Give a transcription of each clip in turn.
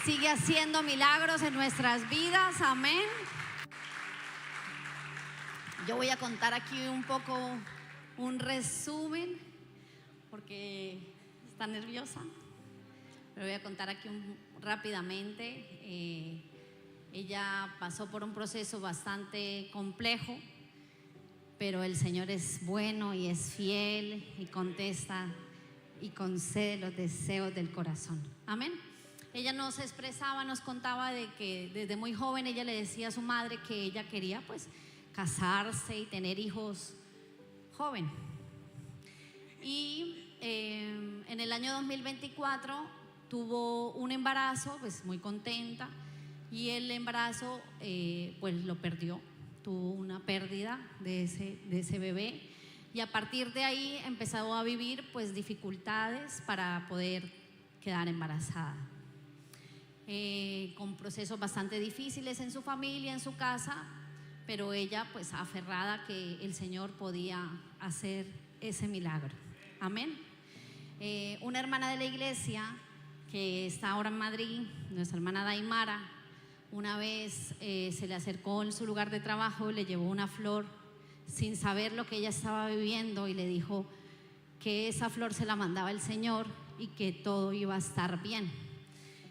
sigue haciendo milagros en nuestras vidas, amén. Yo voy a contar aquí un poco un resumen, porque está nerviosa, pero voy a contar aquí rápidamente. Ella pasó por un proceso bastante complejo, pero el Señor es bueno y es fiel y contesta y concede los deseos del corazón, amén. Ella nos expresaba, nos contaba de que desde muy joven ella le decía a su madre que ella quería pues casarse y tener hijos joven. Y en el año 2024 tuvo un embarazo, pues muy contenta, y el embarazo pues lo perdió, tuvo una pérdida de ese bebé, y a partir de ahí empezó a vivir pues dificultades para poder quedar embarazada, con procesos bastante difíciles en su familia, en su casa, pero ella pues aferrada que el Señor podía hacer ese milagro, amén. Una hermana de la iglesia que está ahora en Madrid, nuestra hermana Daimara, una vez se le acercó en su lugar de trabajo, le llevó una flor sin saber lo que ella estaba viviendo y le dijo que esa flor se la mandaba el Señor y que todo iba a estar bien.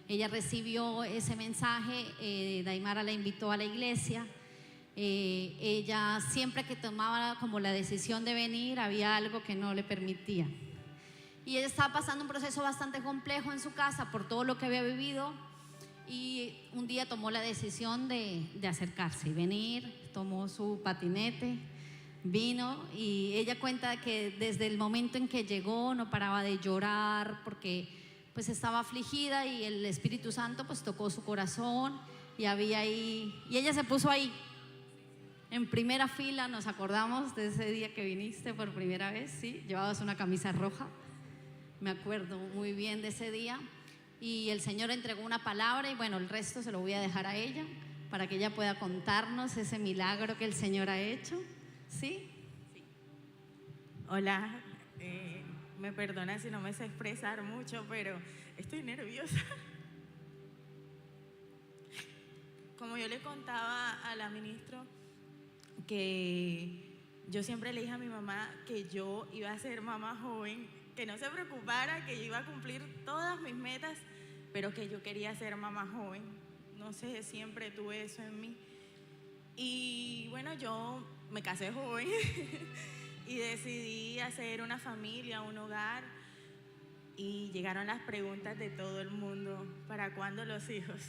Ella recibió ese mensaje, Daimara la invitó a la iglesia. Ella siempre que tomaba como la decisión de venir había algo que no le permitía, y ella estaba pasando un proceso bastante complejo en su casa por todo lo que había vivido, y un día tomó la decisión de acercarse y venir. Tomó su patinete, vino, y ella cuenta que desde el momento en que llegó no paraba de llorar porque pues estaba afligida, y el Espíritu Santo pues tocó su corazón, y había ahí, y ella se puso ahí en primera fila. Nos acordamos de ese día que viniste por primera vez, ¿sí? Llevabas una camisa roja, me acuerdo muy bien de ese día, y el Señor entregó una palabra, y bueno, el resto se lo voy a dejar a ella para que ella pueda contarnos ese milagro que el Señor ha hecho, ¿sí? Sí. Hola, me perdona si no me sé expresar mucho, pero estoy nerviosa. Como yo le contaba a la ministra, que yo siempre le dije a mi mamá que yo iba a ser mamá joven, que no se preocupara, que yo iba a cumplir todas mis metas, pero que yo quería ser mamá joven. No sé, siempre tuve eso en mí. Y bueno, yo me casé joven y decidí hacer una familia, un hogar, y llegaron las preguntas de todo el mundo: ¿para cuándo los hijos?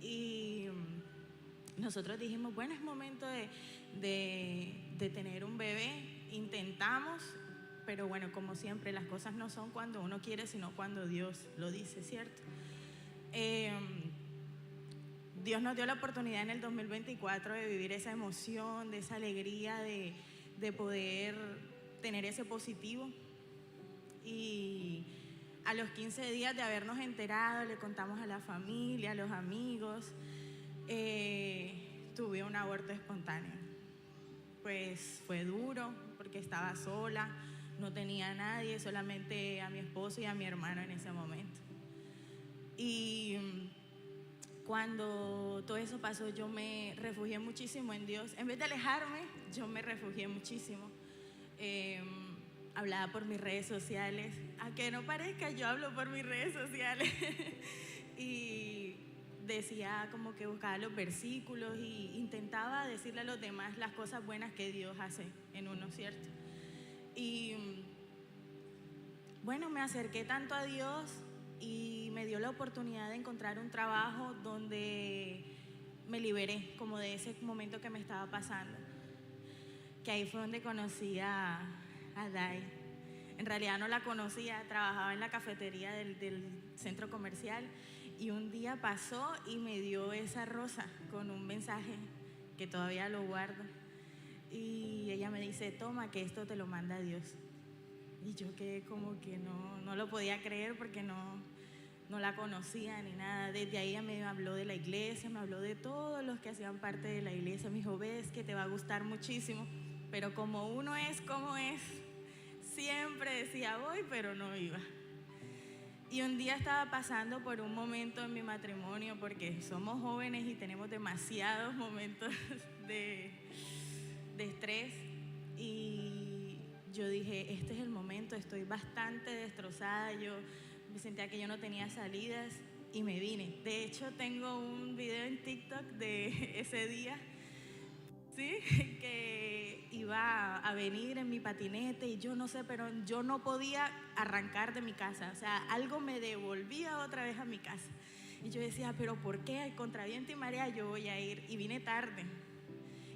Y nosotros dijimos, bueno, es momento de tener un bebé. Intentamos, pero bueno, como siempre, las cosas no son cuando uno quiere, sino cuando Dios lo dice, ¿cierto? Dios nos dio la oportunidad en el 2024 de vivir esa emoción, de esa alegría de poder tener ese positivo. Y a los 15 días de habernos enterado, le contamos a la familia, a los amigos, tuve un aborto espontáneo. Pues fue duro porque estaba sola, no tenía a nadie, solamente a mi esposo y a mi hermano en ese momento. Y cuando todo eso pasó, yo me refugié muchísimo en Dios. En vez de alejarme, yo me refugié muchísimo. Hablaba por mis redes sociales. A que no parezca, yo hablo por mis redes sociales. Y decía, como que buscaba los versículos y intentaba decirle a los demás las cosas buenas que Dios hace en uno, ¿cierto? Y bueno, me acerqué tanto a Dios y me dio la oportunidad de encontrar un trabajo donde me liberé como de ese momento que me estaba pasando, que ahí fue donde conocí a Dai. En realidad no la conocía, trabajaba en la cafetería del centro comercial, y un día pasó y me dio esa rosa con un mensaje que todavía lo guardo, y ella me dice, toma, que esto te lo manda Dios. Y yo quedé como que no lo podía creer, porque no la conocía ni nada. Desde ahí ella me habló de la iglesia, me habló de todos los que hacían parte de la iglesia. Me dijo, ves que te va a gustar muchísimo, pero como uno es como es, siempre decía voy, pero no iba. Y un día estaba pasando por un momento en mi matrimonio, porque somos jóvenes y tenemos demasiados momentos de estrés, y yo dije, este es el momento, estoy bastante destrozada, yo me sentía que yo no tenía salidas y me vine. De hecho, tengo un video en TikTok de ese día, ¿sí? Que iba a venir en mi patinete y yo no sé, pero yo no podía arrancar de mi casa, o sea, algo me devolvía otra vez a mi casa. Y yo decía, pero ¿por qué? Contra viento y marea yo voy a ir, y vine tarde.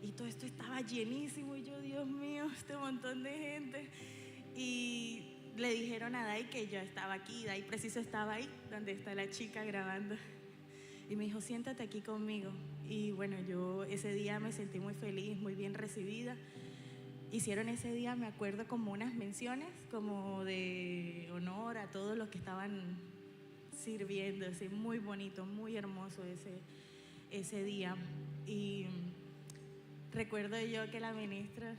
Y todo esto estaba llenísimo y yo, Dios mío, este montón de gente. Y le dijeron a Dai que yo estaba aquí, Dai preciso estaba ahí, donde está la chica grabando. Y me dijo, siéntate aquí conmigo. Y bueno, yo ese día me sentí muy feliz, muy bien recibida. Hicieron ese día, me acuerdo, como unas menciones, como de honor a todos los que estaban sirviendo. Así, muy bonito, muy hermoso ese día. Y recuerdo yo que la ministra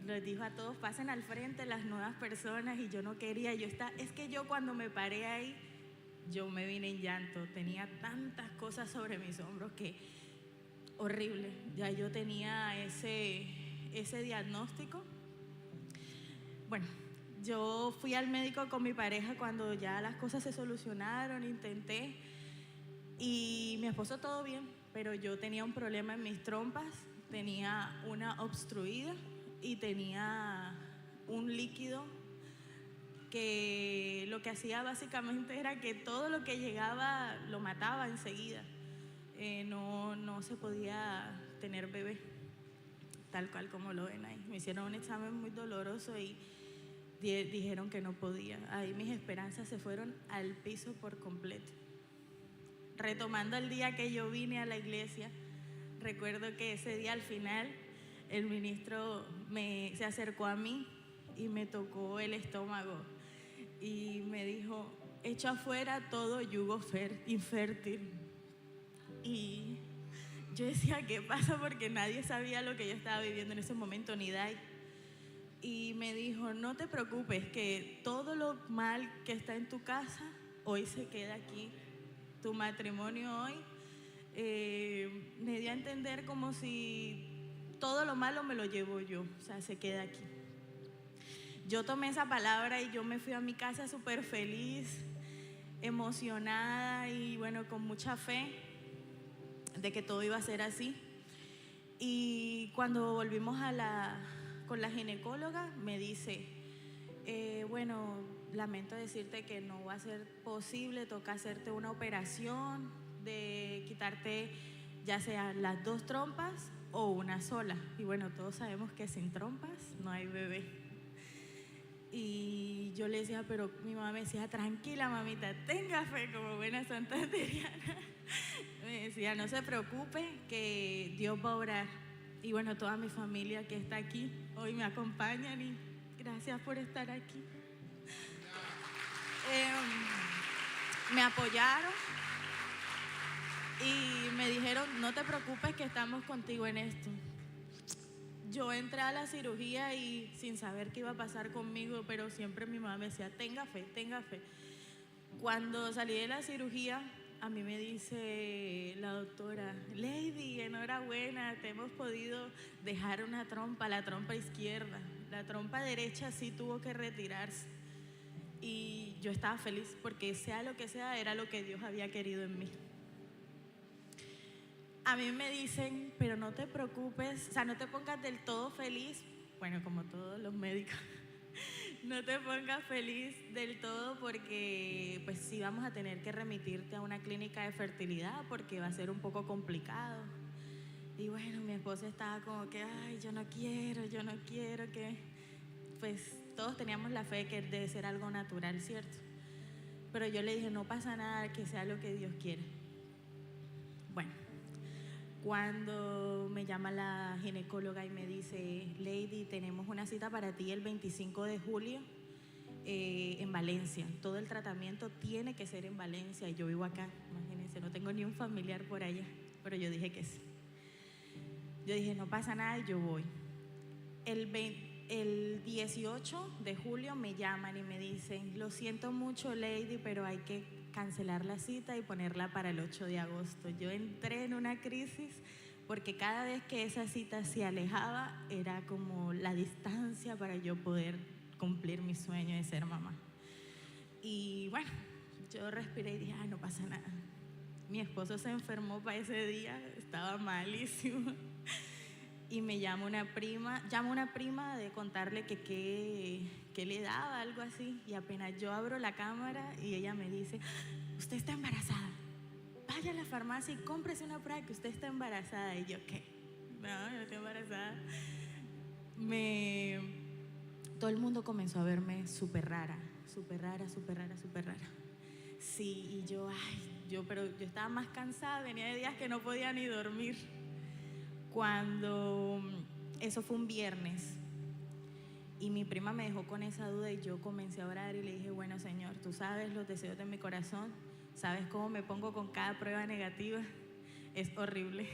nos dijo a todos, pasen al frente las nuevas personas, y yo no quería, es que yo cuando me paré ahí, yo me vine en llanto, tenía tantas cosas sobre mis hombros que horrible, ya yo tenía ese diagnóstico. Bueno, yo fui al médico con mi pareja cuando ya las cosas se solucionaron, intenté, y mi esposo todo bien, pero yo tenía un problema en mis trompas, tenía una obstruida y tenía un líquido que lo que hacía básicamente era que todo lo que llegaba lo mataba enseguida. No se podía tener bebé, tal cual como lo ven ahí. Me hicieron un examen muy doloroso y dijeron que no podía. Ahí mis esperanzas se fueron al piso por completo. Retomando el día que yo vine a la iglesia, recuerdo que ese día al final el ministro se acercó a mí y me tocó el estómago y me dijo, echa afuera todo yugo infértil. Y yo decía, ¿qué pasa? Porque nadie sabía lo que yo estaba viviendo en ese momento, ni Dai. Y me dijo, no te preocupes, que todo lo mal que está en tu casa hoy se queda aquí. Tu matrimonio hoy me dio a entender como si todo lo malo me lo llevo yo, o sea, se queda aquí. Yo tomé esa palabra y yo me fui a mi casa súper feliz, emocionada y bueno, con mucha fe de que todo iba a ser así. Y cuando volvimos con la ginecóloga, me dice, bueno, lamento decirte que no va a ser posible, toca hacerte una operación de quitarte ya sea las 2 trompas o una sola. Y bueno, todos sabemos que sin trompas no hay bebé. Y yo le decía, pero mi mamá me decía, tranquila mamita, tenga fe como buena santanderiana. Me decía, no se preocupe, que Dios va a orar. Y bueno, toda mi familia que está aquí hoy me acompañan y gracias por estar aquí. Me apoyaron y me dijeron, no te preocupes que estamos contigo en esto. Yo entré a la cirugía y sin saber qué iba a pasar conmigo, pero siempre mi mamá me decía, tenga fe, tenga fe. Cuando salí de la cirugía, a mí me dice la doctora, Lady, enhorabuena, te hemos podido dejar una trompa, la trompa izquierda. La trompa derecha sí tuvo que retirarse. Y yo estaba feliz porque sea lo que sea, era lo que Dios había querido en mí. A mí me dicen, pero no te preocupes, o sea, no te pongas del todo feliz, bueno, como todos los médicos, no te pongas feliz del todo porque pues sí vamos a tener que remitirte a una clínica de fertilidad porque va a ser un poco complicado. Y bueno, mi esposa estaba como que, ay, yo no quiero que, pues todos teníamos la fe que debe ser algo natural, ¿cierto? Pero yo le dije, no pasa nada, que sea lo que Dios quiere. Bueno, cuando me llama la ginecóloga y me dice, Lady, tenemos una cita para ti el 25 de julio en Valencia. Todo el tratamiento tiene que ser en Valencia y yo vivo acá, imagínense, no tengo ni un familiar por allá, pero yo dije que sí. Yo dije, no pasa nada, yo voy. El 18 de julio me llaman y me dicen: lo siento mucho, Lady, pero hay que cancelar la cita y ponerla para el 8 de agosto. Yo entré en una crisis porque cada vez que esa cita se alejaba era como la distancia para yo poder cumplir mi sueño de ser mamá. Y bueno, yo respiré y dije: no pasa nada. Mi esposo se enfermó para ese día, estaba malísimo. Y me llama una prima de contarle que le daba, algo así. Y apenas yo abro la cámara y ella me dice: usted está embarazada, vaya a la farmacia y cómprese una prueba que usted está embarazada. Y yo: ¿qué? No, yo no estoy embarazada. Todo el mundo comenzó a verme súper rara. Sí, y pero yo estaba más cansada, venía de días que no podía ni dormir. Eso fue un viernes, y mi prima me dejó con esa duda y yo comencé a orar y le dije: bueno, Señor, tú sabes los deseos de mi corazón, sabes cómo me pongo con cada prueba negativa, es horrible.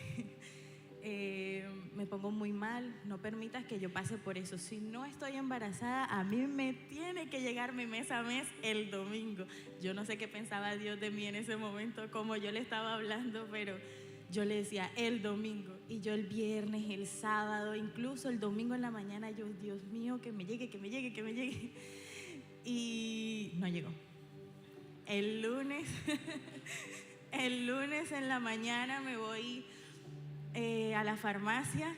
Me pongo muy mal, no permitas que yo pase por eso. Si no estoy embarazada, a mí me tiene que llegar mi mes a mes el domingo. Yo no sé qué pensaba Dios de mí en ese momento, como yo le estaba hablando, pero yo le decía el domingo. Y yo el viernes, el sábado, incluso el domingo en la mañana, yo: Dios mío, que me llegue. Y no llegó. El lunes en la mañana me voy a la farmacia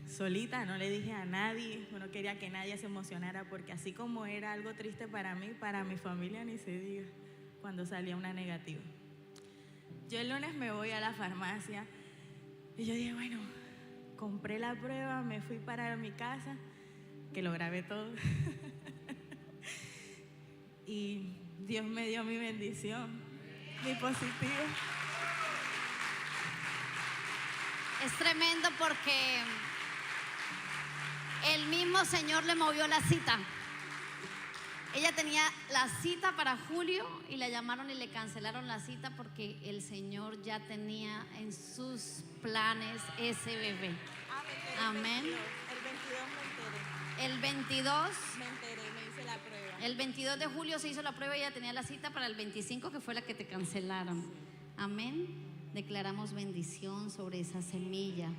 solita, no le dije a nadie, no quería que nadie se emocionara, porque así como era algo triste para mí, para mi familia ni se diga cuando salía una negativa. Yo el lunes me voy a la farmacia y yo dije: bueno, compré la prueba, me fui para mi casa, que lo grabé todo. Y Dios me dio mi bendición, mi positivo. Es tremendo porque el mismo Señor le movió la cita. Ella tenía la cita para julio y la llamaron y le cancelaron la cita porque el Señor ya tenía en sus planes ese bebé. Amén. El 22 me enteré, me hice la prueba. El 22 de julio se hizo la prueba y ella tenía la cita para el 25, que fue la que te cancelaron. Amén. Declaramos bendición sobre esa semilla.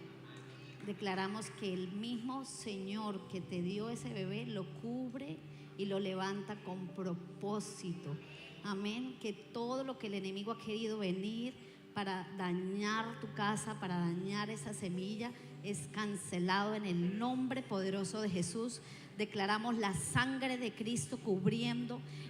Declaramos que el mismo Señor que te dio ese bebé lo cubre y lo levanta con propósito. Amén. Que todo lo que el enemigo ha querido venir para dañar tu casa, para dañar esa semilla, es cancelado en el nombre poderoso de Jesús. Declaramos la sangre de Cristo cubriendo